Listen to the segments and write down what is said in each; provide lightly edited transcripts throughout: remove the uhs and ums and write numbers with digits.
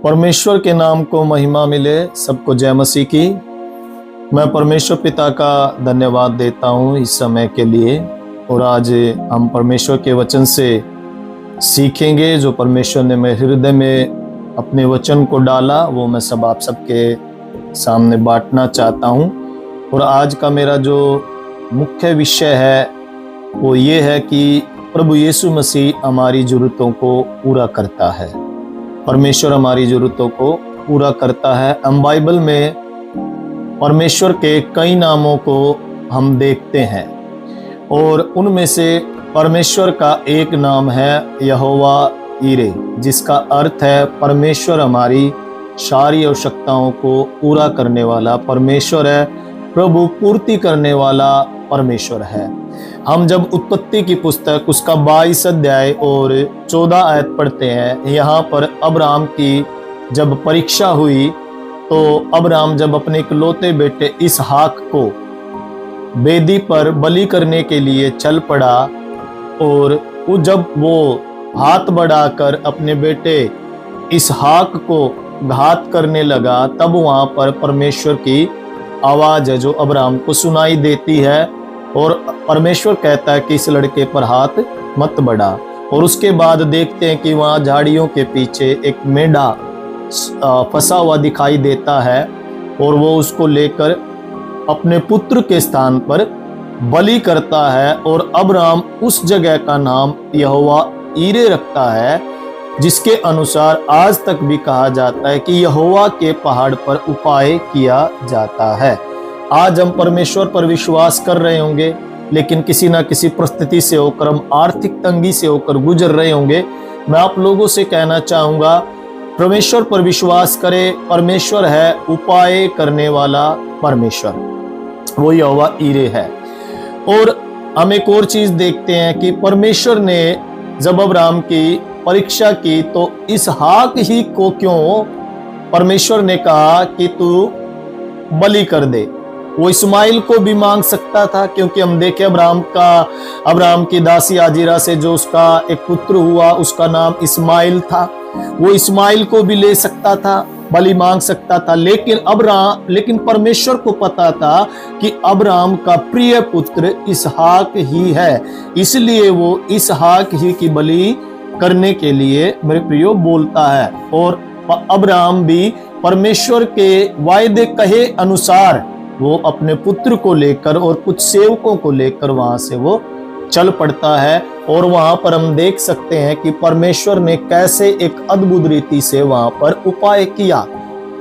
परमेश्वर के नाम को महिमा मिले। सबको जय मसीह की। मैं परमेश्वर पिता का धन्यवाद देता हूँ इस समय के लिए। और आज हम परमेश्वर के वचन से सीखेंगे। जो परमेश्वर ने मेरे हृदय में अपने वचन को डाला वो मैं आप सबके सामने बांटना चाहता हूँ। और आज का मेरा जो मुख्य विषय है वो ये है कि प्रभु यीशु मसीह हमारी ज़रूरतों को पूरा करता है। परमेश्वर हमारी ज़रूरतों को पूरा करता है। हम बाइबल में परमेश्वर के कई नामों को हम देखते हैं और उनमें से परमेश्वर का एक नाम है यहोवा ईरे, जिसका अर्थ है परमेश्वर हमारी सारी आवश्यकताओं को पूरा करने वाला परमेश्वर है। प्रभु पूर्ति करने वाला परमेश्वर है। हम जब उत्पत्ति की पुस्तक उसका 22 अध्याय और 14 आयत पढ़ते हैं, यहाँ पर अब्राम की जब परीक्षा हुई तो अब्राम जब अपने इकलौते बेटे इसहाक को वेदी पर बलि करने के लिए चल पड़ा और जब वो हाथ बढ़ाकर अपने बेटे इसहाक को घात करने लगा, तब वहाँ पर परमेश्वर की आवाज़ है जो अब्राम को सुनाई देती है और परमेश्वर कहता है कि इस लड़के पर हाथ मत बढ़ा। और उसके बाद देखते हैं कि वहाँ झाड़ियों के पीछे एक मेढ़ा फंसा हुआ दिखाई देता है और वो उसको लेकर अपने पुत्र के स्थान पर बलि करता है। और अब्राम उस जगह का नाम यहोवा ईरे रखता है, जिसके अनुसार आज तक भी कहा जाता है कि यहोवा के पहाड़ पर उपाय किया जाता है। आज हम परमेश्वर पर विश्वास कर रहे होंगे, लेकिन किसी ना किसी परिस्थिति से होकर हम आर्थिक तंगी से होकर गुजर रहे होंगे। मैं आप लोगों से कहना चाहूँगा, परमेश्वर पर विश्वास करें। परमेश्वर है उपाय करने वाला परमेश्वर, वो यहोवा ईरे है। और हम एक और चीज़ देखते हैं कि परमेश्वर ने जब अब्राम की परीक्षा की तो इसहाक ही को क्यों परमेश्वर ने कहा कि तू बलि कर दे। वो इस्माइल को भी मांग सकता था, क्योंकि हम देखें अब्राम की दासी आजिरा से जो उसका एक पुत्र हुआ उसका नाम इस्माइल था। वो इस्माइल को भी ले सकता था, बलि मांग सकता था, लेकिन परमेश्वर को पता था कि अब्राम का प्रिय पुत्र इसहाक ही है, इसलिए वो इसहाक ही की बलि करने के लिए मेरे प्रियो बोलता है। और अब्राम भी परमेश्वर के वायदे कहे अनुसार वो अपने पुत्र को लेकर और कुछ सेवकों को लेकर वहां से वो चल पड़ता है। और वहां पर हम देख सकते हैं कि परमेश्वर ने कैसे एक अद्भुत रीति से वहां पर उपाय किया।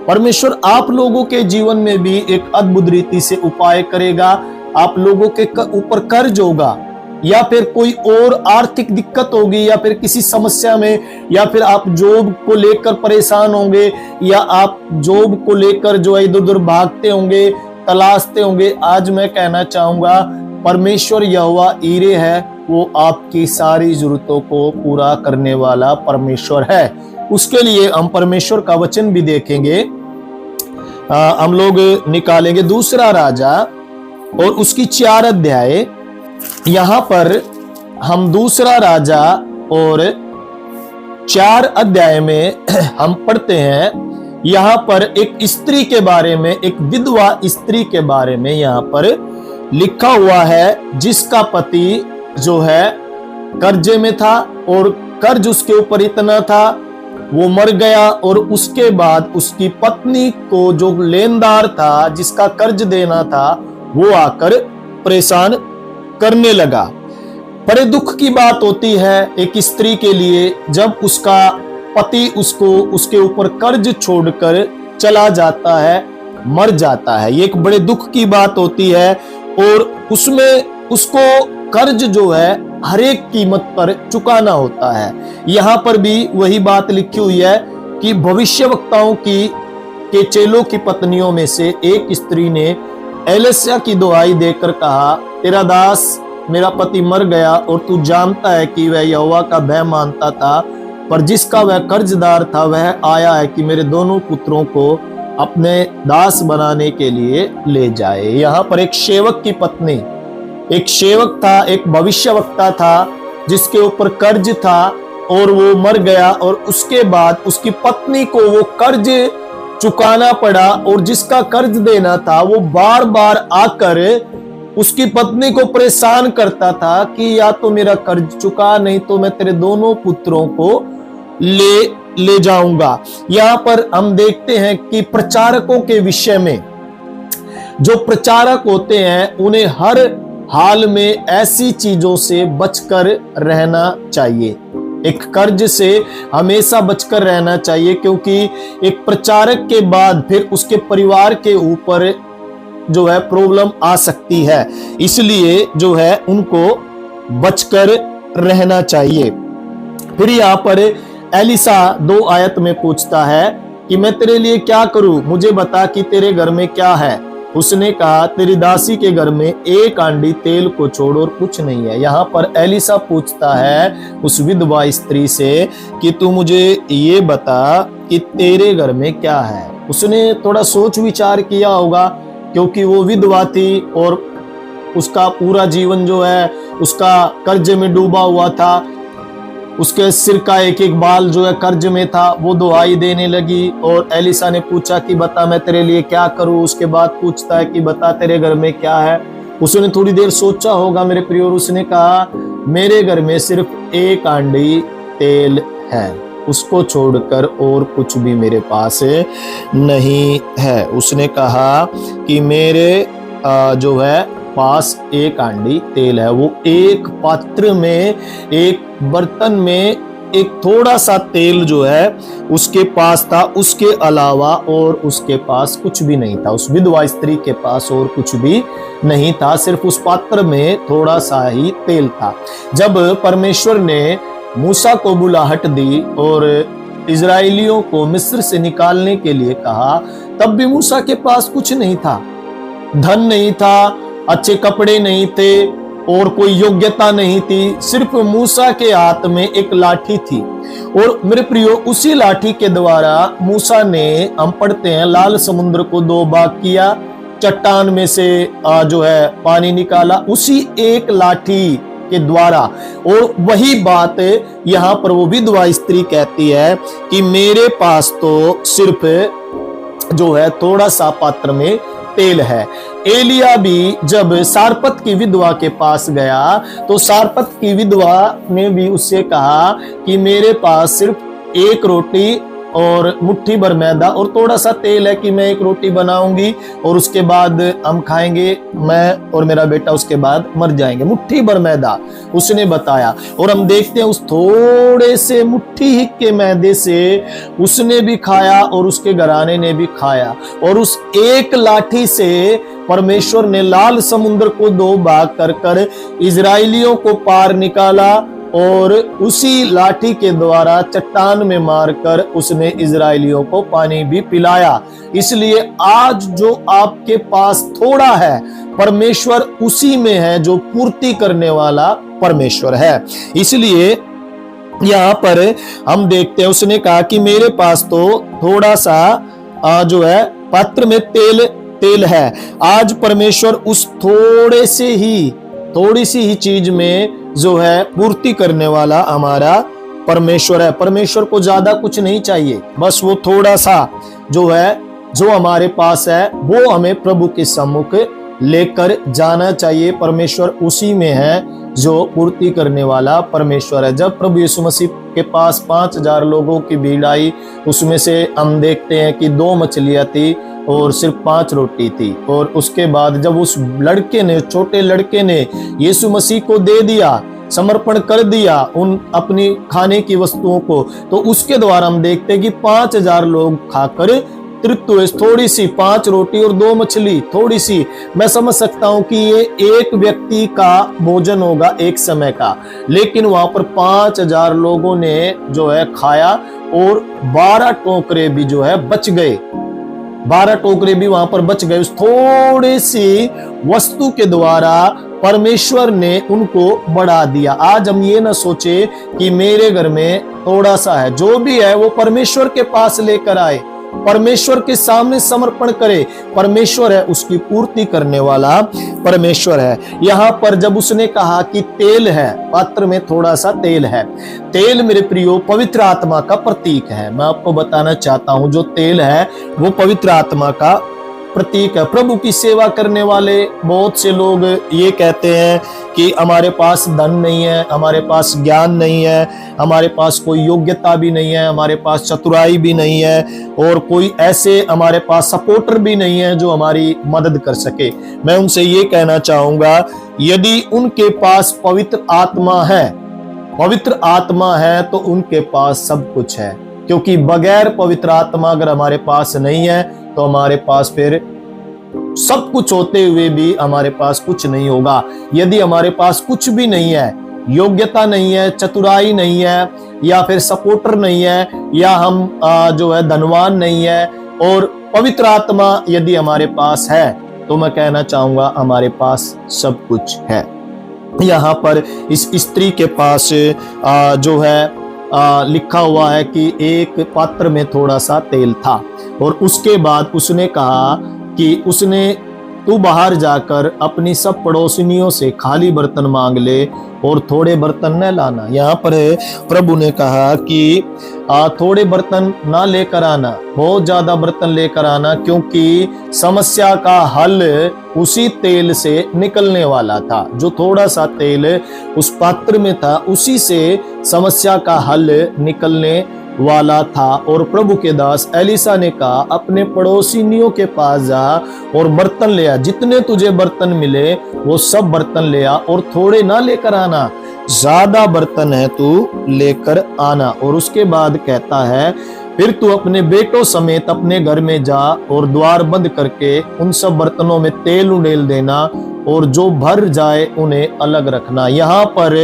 परमेश्वर आप लोगों के जीवन में भी एक अद्भुत रीति से उपाय करेगा। आप लोगों के ऊपर कर्ज होगा, या फिर कोई और आर्थिक दिक्कत होगी, या फिर किसी समस्या में, या फिर आप जॉब को लेकर परेशान होंगे, या आप जॉब को लेकर जो है इधर उधर भागते होंगे, तलाशते होंगे। आज मैं कहना चाहूंगा परमेश्वर यहोवा ईरे है, वो आपकी सारी जरूरतों को पूरा करने वाला परमेश्वर है। उसके लिए हम परमेश्वर का वचन भी देखेंगे। हम लोग निकालेंगे दूसरा राजा और उसकी 4 अध्याय। यहाँ पर हम दूसरा राजा और 4 अध्याय में हम पढ़ते हैं। यहाँ पर एक स्त्री के बारे में, एक विधवा स्त्री के बारे में यहाँ पर लिखा हुआ है, जिसका पति जो है कर्जे में था और कर्ज उसके ऊपर इतना था वो मर गया। और उसके बाद उसकी पत्नी को जो लेनदार था, जिसका कर्ज देना था, वो आकर परेशान करने लगा। बड़े दुख की बात होती है एक स्त्री के लिए जब उसका पति उसको उसके ऊपर कर्ज छोड़कर चला जाता है, मर जाता है। ये एक बड़े दुख की बात होती है और उसमें उसको कर्ज जो है हर एक कीमत पर चुकाना होता है। यहाँ पर भी वही बात लिखी हुई है कि भविष्यवक्ताओं के चेलों की पत्नियों में से एक स्त्री ने एलिशा की दुहाई देकर कहा, तेरा दास मेरा पति मर गया और तू जानता है कि वह यहोवा का भय मानता था, पर जिसका वह कर्जदार था वह आया है कि मेरे दोनों पुत्रों को अपने दास बनाने के लिए ले जाए। यहाँ पर एक सेवक की पत्नी, एक सेवक था, एक भविष्यवक्ता था जिसके ऊपर कर्ज था, और वो मर गया और उसके बाद उसकी पत्नी को वो कर्ज चुकाना पड़ा और जिसका कर्ज देना था वो बार बार आकर उसकी पत्नी को परेशान करता था कि या तो मेरा कर्ज चुका, नहीं तो मैं तेरे दोनों पुत्रों को ले जाऊंगा। यहां पर हम देखते हैं कि प्रचारकों के विषय में, जो प्रचारक होते हैं उन्हें हर हाल में ऐसी चीजों से बचकर रहना चाहिए। एक कर्ज से हमेशा बचकर रहना चाहिए, क्योंकि एक प्रचारक के बाद फिर उसके परिवार के ऊपर जो है प्रॉब्लम आ सकती है, इसलिए जो है उनको बचकर रहना चाहिए। फिर यहाँ पर एलिसा 2 आयत में पूछता है कि मैं तेरे लिए क्या करूं, मुझे बता कि तेरे घर में क्या है। उसने कहा तेरी दासी के घर में 1 आंडी तेल को छोड़ और कुछ नहीं है। यहाँ पर एलिसा पूछता है उस विधवा स्त्री से कि तू मुझे ये बता कि तेरे घर में क्या है। उसने थोड़ा सोच विचार किया होगा, क्योंकि वो विधवा थी और उसका पूरा जीवन जो है उसका कर्ज में डूबा हुआ था। उसके सिर का एक एक बाल जो है कर्ज में था। वो दुहाई देने लगी और एलिसा ने पूछा कि बता मैं तेरे लिए क्या करूं। उसके बाद पूछता है कि बता तेरे घर में क्या है। उसने थोड़ी देर सोचा होगा मेरे प्रिय, और उसने कहा मेरे घर में सिर्फ 1 आंडी तेल है, उसको छोड़कर और कुछ भी मेरे पास नहीं है। उसने कहा कि मेरे जो है पास 1 आंडी तेल है। वो एक पात्र में, एक बर्तन में एक थोड़ा सा तेल जो है उसके पास था, उसके अलावा और उसके पास कुछ भी नहीं था। उस विधवा स्त्री के पास और कुछ भी नहीं था, सिर्फ उस पात्र में थोड़ा सा ही तेल था। जब परमेश्वर ने मूसा को बुलाहट दी और इजराइलियों को मिस्र से निकालने के लिए कहा, तब भी मूसा के पास कुछ नहीं था। धन नहीं था, अच्छे कपड़े नहीं थे और कोई योग्यता नहीं थी। सिर्फ मूसा के हाथ में एक लाठी थी। और मेरे प्रियो, उसी लाठी के द्वारा मूसा ने, हम पढ़ते हैं, लाल समुद्र को 2 भाग किया, चट्टान में से जो है पानी निकाला, उसी एक लाठी के द्वारा। और वही बात यहाँ पर वो विधवा स्त्री कहती है कि मेरे पास तो सिर्फ जो है थोड़ा सा पात्र में तेल है। एलिया भी जब सारपत की विधवा के पास गया तो सारपत की विधवा ने भी उससे कहा कि मेरे पास सिर्फ 1 रोटी और मुट्ठी भर मैदा और थोड़ा सा तेल है कि मैं 1 रोटी बनाऊंगी और उसके बाद हम खाएंगे, मैं और मेरा बेटा उसके बाद मर जाएंगे। मुट्ठी भर मैदा उसने बताया। और हम देखते हैं उस थोड़े से मुट्ठी ही के मैदे से उसने भी खाया और उसके घराने ने भी खाया। और उस एक लाठी से परमेश्वर ने लाल समुद्र को 2 भाग कर इजराइलियों को पार निकाला और उसी लाठी के द्वारा चट्टान में मारकर उसने इजराइलियों को पानी भी पिलाया। इसलिए आज जो आपके पास थोड़ा है, परमेश्वर उसी में है जो पूर्ति करने वाला परमेश्वर है। इसलिए यहाँ पर हम देखते हैं उसने कहा कि मेरे पास तो थोड़ा सा जो है पात्र में तेल है। आज परमेश्वर उस थोड़ी सी ही चीज में जो है पूर्ति करने वाला हमारा परमेश्वर है। परमेश्वर को ज्यादा कुछ नहीं चाहिए, बस वो थोड़ा सा जो है, जो हमारे पास है, वो हमें प्रभु के सम्मुख लेकर जाना चाहिए। परमेश्वर उसी में है जो पूर्ति करने वाला परमेश्वर है। जब प्रभु यीशु मसीह के पास 5000 लोगों की भीड़ आई, उसमें से हम देखते हैं कि 2 मछलियां थी और सिर्फ 5 रोटी थी। और उसके बाद जब उस लड़के ने, छोटे लड़के ने यीशु मसीह को दे दिया, समर्पण कर दिया उन अपनी खाने की वस्तुओं को, तो उसके द्वारा हम देखते हैं कि 5000 लोग खाकर तृप्त हुए। थोड़ी सी 5 रोटी और 2 मछली, थोड़ी सी, मैं समझ सकता हूं कि ये एक व्यक्ति का भोजन होगा एक समय का, लेकिन वहां पर 5000 लोगों ने जो है खाया और 12 टोकरे भी जो है बच गए। 12 टोकरे भी वहां पर बच गए। उस थोड़ी सी वस्तु के द्वारा परमेश्वर ने उनको बढ़ा दिया। आज हम ये ना सोचे कि मेरे घर में थोड़ा सा है, जो भी है वो परमेश्वर के पास लेकर आए परमेश्वर के सामने समर्पण करे। परमेश्वर है, उसकी पूर्ति करने वाला परमेश्वर है। यहाँ पर जब उसने कहा कि तेल है, पात्र में थोड़ा सा तेल है, तेल मेरे प्रियो पवित्र आत्मा का प्रतीक है। मैं आपको बताना चाहता हूं, जो तेल है वो पवित्र आत्मा का प्रतीक है। प्रभु की सेवा करने वाले बहुत से लोग ये कहते हैं कि हमारे पास धन नहीं है, हमारे पास ज्ञान नहीं है, हमारे पास कोई योग्यता भी नहीं है, हमारे पास चतुराई भी नहीं है, और कोई ऐसे हमारे पास सपोर्टर भी नहीं है जो हमारी मदद कर सके। मैं उनसे ये कहना चाहूंगा, यदि उनके पास पवित्र आत्मा है, पवित्र आत्मा है, तो उनके पास सब कुछ है। क्योंकि बगैर पवित्र आत्मा अगर हमारे पास नहीं है तो हमारे पास फिर सब कुछ होते हुए भी हमारे पास कुछ नहीं होगा। यदि हमारे पास कुछ भी नहीं है, योग्यता नहीं है, चतुराई नहीं है, या फिर सपोर्टर नहीं है, या हम जो है धनवान नहीं है, और पवित्र आत्मा यदि हमारे पास है, तो मैं कहना चाहूंगा हमारे पास सब कुछ है। यहाँ पर इस स्त्री के पास जो है लिखा हुआ है कि एक पात्र में थोड़ा सा तेल था, और उसके बाद उसने कहा कि उसने तू बाहर जाकर अपनी सब पड़ोसिनियों से खाली बर्तन मांग ले और थोड़े बर्तन न लाना। यहाँ पर प्रभु ने कहा कि थोड़े बर्तन ना लेकर आना, बहुत ज्यादा बर्तन लेकर आना, क्योंकि समस्या का हल उसी तेल से निकलने वाला था। जो थोड़ा सा तेल उस पात्र में था, उसी से समस्या का हल निकलने वाला था। और प्रभु के दास एलिसा ने कहा, अपने पड़ोसिनियों के पास जा और बर्तन ले आ, जितने तुझे बर्तन मिले वो सब बर्तन ले आ, और थोड़े ना लेकर आना, ज्यादा बर्तन है तू लेकर आना। और उसके बाद कहता है, फिर तू अपने बेटों समेत अपने घर में जा और द्वार बंद करके उन सब बर्तनों में तेल उंडेल देना, और जो भर जाए उन्हें अलग रखना। यहाँ पर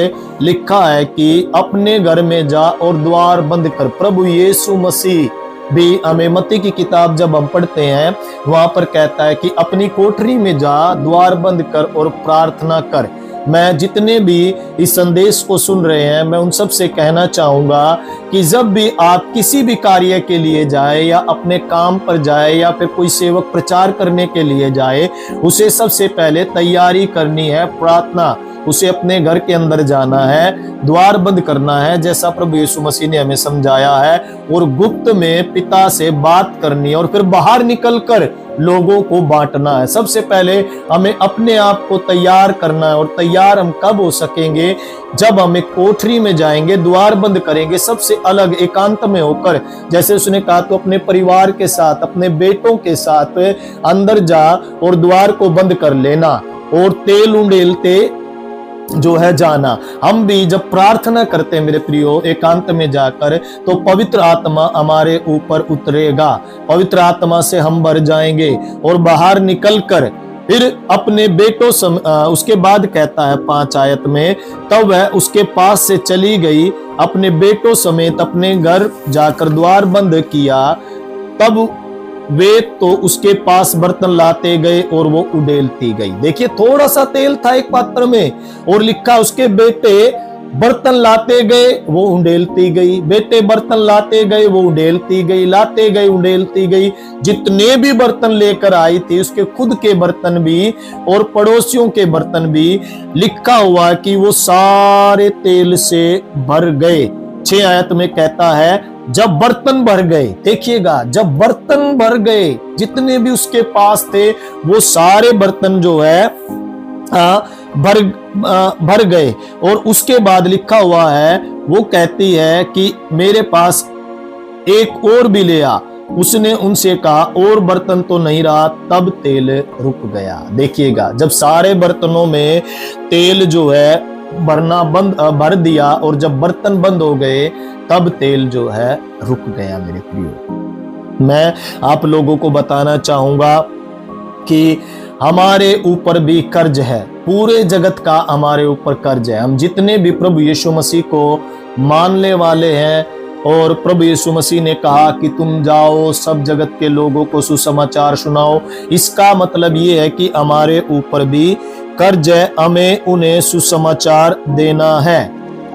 लिखा है कि अपने घर में जा और द्वार बंद कर। प्रभु यीशु मसीह भी हमें मत्ती की किताब जब हम पढ़ते हैं, वहां पर कहता है कि अपनी कोठरी में जा, द्वार बंद कर और प्रार्थना कर। मैं जितने भी इस संदेश को सुन रहे हैं, मैं उन सब से कहना चाहूंगा कि जब भी आप किसी भी कार्य के लिए जाए, या अपने काम पर जाए, या फिर कोई सेवक प्रचार करने के लिए जाए, उसे सबसे पहले तैयारी करनी है, प्रार्थना। उसे अपने घर के अंदर जाना है, द्वार बंद करना है, जैसा प्रभु यीशु मसीह ने हमें समझाया है, और गुप्त में पिता से बात करनी है, और फिर बाहर निकलकर लोगों को बांटना है। सबसे पहले हमें अपने आप को तैयार करना है, और तैयार हम कब हो सकेंगे? जब हम एक कोठरी में जाएंगे, द्वार बंद करेंगे, सबसे अलग एकांत में होकर। जैसे उसने कहा, तो अपने परिवार के साथ, अपने बेटों के साथ अंदर जा और द्वार को बंद कर लेना, और तेल उंडेलते जो है जाना। हम भी जब प्रार्थना करते हैं मेरे प्रियो, एकांत में जाकर, तो पवित्र आत्मा हमारे ऊपर उतरेगा, पवित्र आत्मा से हम भर जाएंगे, और बाहर निकलकर फिर अपने बेटों उसके बाद कहता है 5 आयत में, तब वह उसके पास से चली गई, अपने बेटों समेत अपने घर जाकर द्वार बंद किया। तब वे तो उसके पास बर्तन लाते गए और वो उडेलती गई। देखिए, थोड़ा सा तेल था एक पात्र में, और लिखा उसके बेटे बर्तन लाते गए, वो उंडेलती गई, बेटे बर्तन लाते गए, वो उंडेलती गई, लाते गए, उंडेलती गई। जितने भी बर्तन लेकर आई थी, उसके खुद के बर्तन भी और पड़ोसियों के बर्तन भी, लिखा हुआ कि वो सारे तेल से भर गए। 6 आयत में कहता है, जब बर्तन भर गए, देखिएगा, जब बर्तन भर गए, जितने भी उसके पास थे वो सारे बर्तन जो है भर गए। और उसके बाद लिखा हुआ है, वो कहती है कि मेरे पास एक और भी ले आ। उसने उनसे कहा, और बर्तन तो नहीं रहा, तब तेल रुक गया। देखिएगा, जब सारे बर्तनों में तेल जो है भरना भर दिया, और जब बर्तन बंद हो गए, तब तेल जो है रुक गया। मेरे प्रियो, मैं आप लोगों को बताना चाहूंगा कि हमारे ऊपर भी कर्ज है, पूरे जगत का हमारे ऊपर कर्ज है। हम जितने भी प्रभु यीशु मसीह को मानने वाले हैं, और प्रभु यीशु मसीह ने कहा कि तुम जाओ सब जगत के लोगों को सुसमाचार सुनाओ, इसका मतलब ये है कि हमारे ऊपर भी कर्ज है, हमें उन्हें सुसमाचार देना है।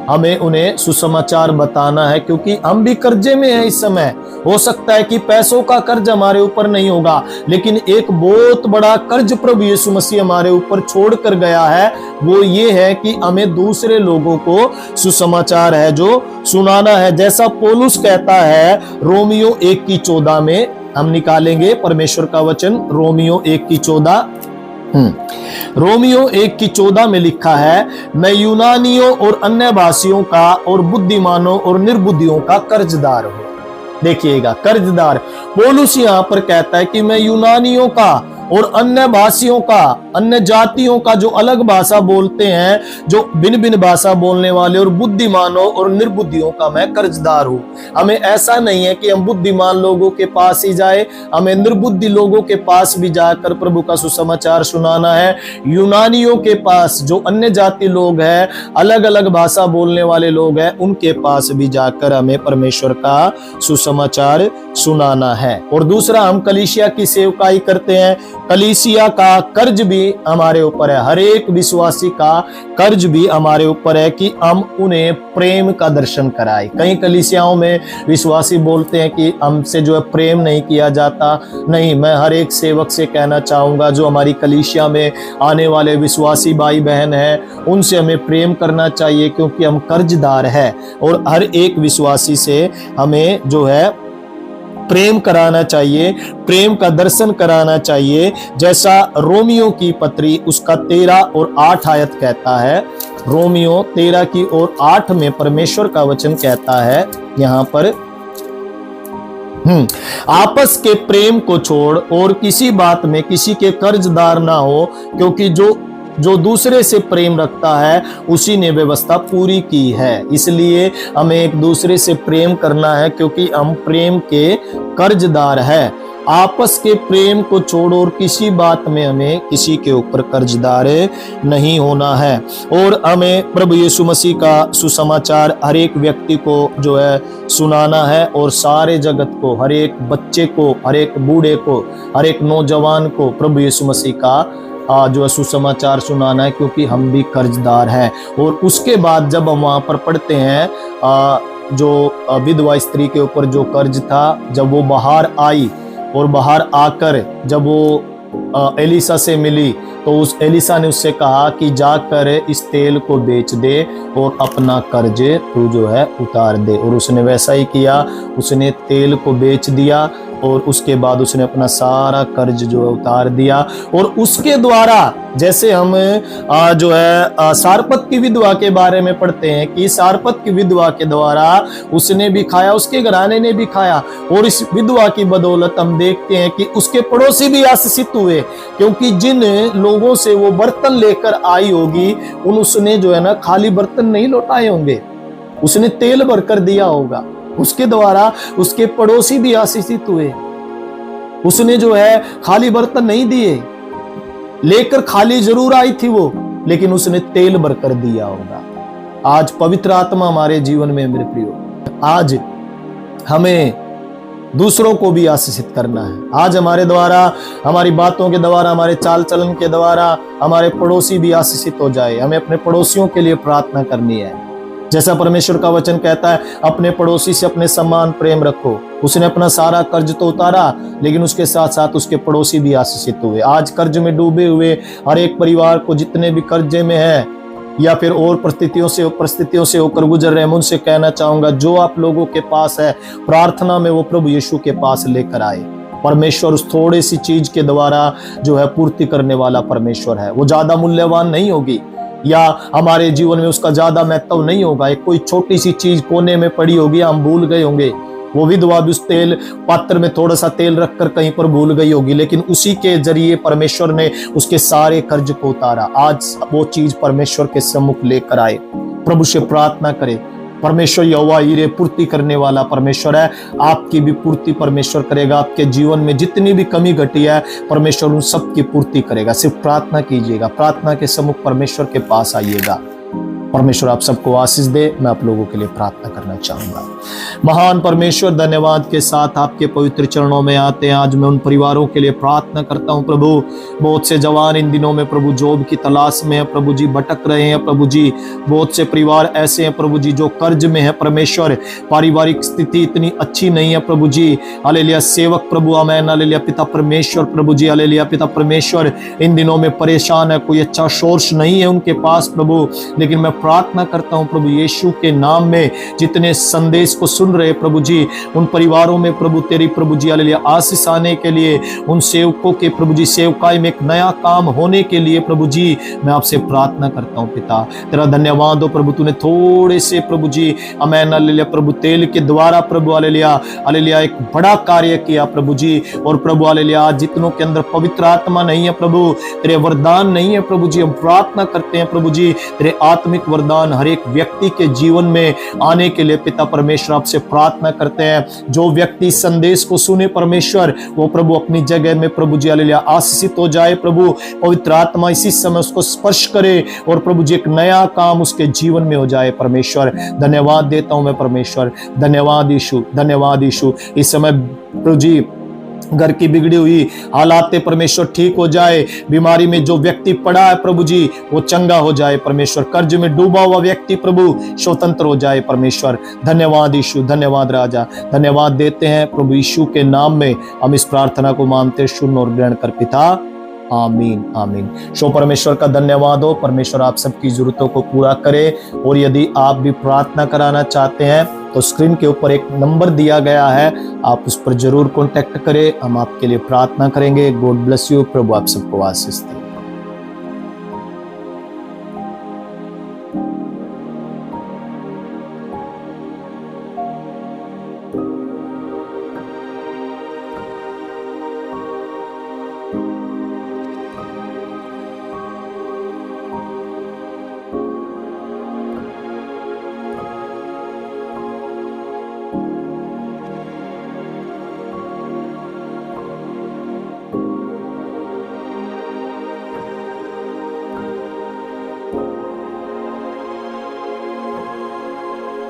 हमें उन्हें सुसमाचार बताना है, क्योंकि हम भी कर्जे में हैं इस समय। हो सकता है कि पैसों का कर्ज हमारे ऊपर नहीं होगा, लेकिन एक बहुत बड़ा कर्ज प्रभु यीशु मसीह हमारे ऊपर छोड़ कर गया है। वो ये है कि हमें दूसरे लोगों को सुसमाचार है जो सुनाना है। जैसा पौलुस कहता है रोमियो 1:14 में, हम निकालेंगे परमेश्वर का वचन, रोमियो 1:14। रोमियो 1:14 में लिखा है, मैं यूनानियों और अन्य भाषियों का और बुद्धिमानों और निर्बुद्धियों का कर्जदार हूं। देखिएगा, कर्जदार पौलुस यहां पर कहता है कि मैं यूनानियों का और अन्य भाषियों का, अन्य जातियों का, जो अलग भाषा बोलते हैं, जो भिन्न भिन्न भाषा बोलने वाले, और बुद्धिमानों और निर्बुद्धियों का मैं कर्जदार हूं। हमें ऐसा नहीं है कि हम बुद्धिमान लोगों के पास ही जाए, हमें निर्बुद्धि लोगों के पास भी जाकर प्रभु का सुसमाचार सुनाना है। यूनानियों के पास, जो अन्य जाति लोग हैं, अलग अलग भाषा बोलने वाले लोग हैं, उनके पास भी जाकर हमें परमेश्वर का सुसमाचार सुनाना है। और दूसरा, हम कलीसिया की सेवकाई करते हैं। कलीसिया का कर्ज भी हमारे ऊपर है, हर एक विश्वासी का कर्ज भी हमारे ऊपर है कि हम उन्हें प्रेम का दर्शन कराएं। कई कलीसियाओं में विश्वासी बोलते हैं कि हमसे जो है प्रेम नहीं किया जाता। नहीं, मैं हर एक सेवक से कहना चाहूंगा, जो हमारी कलीसिया में आने वाले विश्वासी भाई बहन हैं, उनसे हमें प्रेम करना चाहिए, क्योंकि हम कर्जदार हैं। और हर एक विश्वासी से हमें जो है प्रेम कराना चाहिए, प्रेम का दर्शन कराना चाहिए। जैसा रोमियो की पत्री उसका 13 और 8 आयत कहता है, रोमियो 13 की और 8 में परमेश्वर का वचन कहता है यहाँ पर, आपस के प्रेम को छोड़ और किसी बात में किसी के कर्जदार ना हो, क्योंकि जो दूसरे से प्रेम रखता है उसी ने व्यवस्था पूरी की है। इसलिए हमें एक दूसरे से प्रेम करना है, क्योंकि हम प्रेम के कर्जदार हैं। आपस के प्रेम को छोड़ो और किसी बात में हमें किसी के ऊपर कर्जदार नहीं होना है। और हमें प्रभु यीशु मसीह का सुसमाचार हर एक व्यक्ति को जो है सुनाना है, और सारे जगत को, हर एक बच्चे को, हर एक बूढ़े को, हर एक नौजवान को प्रभु यीशु मसीह का जो है सुसमाचार सुनाना है, क्योंकि हम भी कर्जदार हैं। और उसके बाद जब हम वहां पर पढ़ते हैं जो विधवा स्त्री के ऊपर जो कर्ज था, जब वो बाहर आई और बाहर आकर जब वो एलिसा से मिली, तो उस एलिसा ने उससे कहा कि जाकर इस तेल को बेच दे और अपना कर्ज तू जो है उतार दे। और उसने वैसा ही किया, उसने तेल को बेच दिया और उसके बाद उसने अपना सारा कर्ज जो है उतार दिया। और उसके द्वारा, जैसे हम जो है सारपत की विधवा के बारे में पढ़ते हैं कि सारपत की विधवा के द्वारा उसने भी खाया, उसके घराने ने भी खाया, और इस विधवा की बदौलत हम देखते हैं कि उसके पड़ोसी भी आशीषित हुए, क्योंकि जिन लोगों से वो बर्तन लेकर आई होगी उसने जो है ना खाली बर्तन नहीं लौटाए होंगे, उसने तेल भरकर दिया होगा। उसके द्वारा उसके पड़ोसी भी आशीषित हुए। उसने जो है खाली बर्तन नहीं दिए, लेकर खाली जरूर आई थी वो, लेकिन उसने तेल भरकर दिया होगा। आज पवित्र आत्मा हमारे जीवन में, मेरे प्रियो, आज हमें दूसरों को भी आशीषित करना है। आज हमारे द्वारा, हमारी बातों के द्वारा, हमारे चाल चलन के द्वारा हमारे पड़ोसी भी आशीषित हो जाए। हमें अपने पड़ोसियों के लिए प्रार्थना करनी है। जैसा परमेश्वर का वचन कहता है, अपने पड़ोसी से अपने समान प्रेम रखो। उसने अपना सारा कर्ज तो उतारा, लेकिन उसके साथ साथ उसके पड़ोसी भी आशीषित हुए। आज कर्ज में डूबे हुए हर एक परिवार को, जितने भी कर्जे में है या फिर और परिस्थितियों से होकर गुजर रहे हैं, उनसे कहना चाहूंगा, जो आप लोगों के पास है प्रार्थना में, वो प्रभु यीशु के पास लेकर आए। परमेश्वर उस थोड़ी सी चीज के द्वारा जो है पूर्ति करने वाला परमेश्वर है। वो ज्यादा मूल्यवान नहीं होगी, या हमारे जीवन में उसका ज्यादा महत्व नहीं होगा। एक कोई छोटी सी चीज कोने में पड़ी होगी, हम भूल गए होंगे। वो विधवा भी उस तेल पात्र में थोड़ा सा तेल रखकर कहीं पर भूल गई होगी, लेकिन उसी के जरिए परमेश्वर ने उसके सारे कर्ज को उतारा। आज वो चीज परमेश्वर के सम्मुख लेकर आए। प्रभु से प्रार्थना करें। परमेश्वर यहोवा यीरे पूर्ति करने वाला परमेश्वर है। आपकी भी पूर्ति परमेश्वर करेगा। आपके जीवन में जितनी भी कमी घटी है, परमेश्वर उन सब की पूर्ति करेगा। सिर्फ प्रार्थना कीजिएगा, प्रार्थना के सम्मुख परमेश्वर के पास आइएगा। परमेश्वर आप सबको आशीष दे। मैं आप लोगों के लिए प्रार्थना करना चाहूंगा। महान परमेश्वर, धन्यवाद के साथ आपके पवित्र चरणों में आते हैं। आज मैं उन परिवारों के लिए प्रार्थना करता हूं प्रभु, बहुत से जवान इन दिनों में प्रभु जॉब की तलाश में है प्रभु जी, भटक रहे हैं प्रभु जी। बहुत से परिवार ऐसे हैं प्रभु जी जो कर्ज में है परमेश्वर, पारिवारिक स्थिति इतनी अच्छी नहीं है प्रभु जी। हालेलुया सेवक प्रभु, आमेन, हालेलुया पिता परमेश्वर प्रभु जी, हालेलुया पिता परमेश्वर इन दिनों में परेशान है, कोई अच्छा सोर्स नहीं है उनके पास प्रभु। लेकिन मैं प्रार्थना करता हूं प्रभु यीशु के नाम में, जितने संदेश को सुन रहे प्रभु जी, उन परिवारों में प्रभु तेरी प्रभु जी हालेलुया आशीष आने के लिए, उन सेवकों के प्रभु जी सेवकाई में एक नया काम होने के लिए प्रभु जी मैं आपसे प्रार्थना करता हूं पिता। तेरा धन्यवाद हो प्रभु, तूने थोड़े से प्रभु जी आमेन हालेलुया प्रभु तेल के द्वारा प्रभु हालेलुया हालेलुया एक बड़ा कार्य किया प्रभु जी। और प्रभु हालेलुया जितनों के अंदर पवित्र आत्मा नहीं है प्रभु, तेरे वरदान नहीं है प्रभु जी, हम प्रार्थना करते हैं प्रभु जी तेरे आत्मिक वरदान हर एक व्यक्ति के जीवन में आने के लिए पिता परमेश्वर आपसे प्रार्थना करते हैं। जो व्यक्ति संदेश को सुने परमेश्वर, वो प्रभु अपनी जगह में प्रभु जी हालेलुया आशीषित हो जाए प्रभु। पवित्र आत्मा इसी समय उसको स्पर्श करे और प्रभु जी एक नया काम उसके जीवन में हो जाए परमेश्वर। धन्यवाद देता हूं मैं परमेश्वर, धन्यवाद यीशु, धन्यवाद यीशु। इस समय प्रभु जी घर की बिगड़ी हुई हालात परमेश्वर ठीक हो जाए, बीमारी में जो व्यक्ति पड़ा है प्रभु जी वो चंगा हो जाए परमेश्वर, कर्ज में डूबा हुआ व्यक्ति प्रभु स्वतंत्र हो जाए परमेश्वर। धन्यवाद यीशु, धन्यवाद राजा, धन्यवाद देते हैं प्रभु यीशु के नाम में हम इस प्रार्थना को मानते सुन और ग्रहण कर पिता, आमीन आमीन। सो परमेश्वर का धन्यवाद हो, परमेश्वर आप सबकी जरूरतों को पूरा करे। और यदि आप भी प्रार्थना कराना चाहते हैं तो स्क्रीन के ऊपर एक नंबर दिया गया है, आप उस पर जरूर कांटेक्ट करें, हम आपके लिए प्रार्थना करेंगे। गॉड ब्लेस यू, प्रभु आप सबको आशीष दे।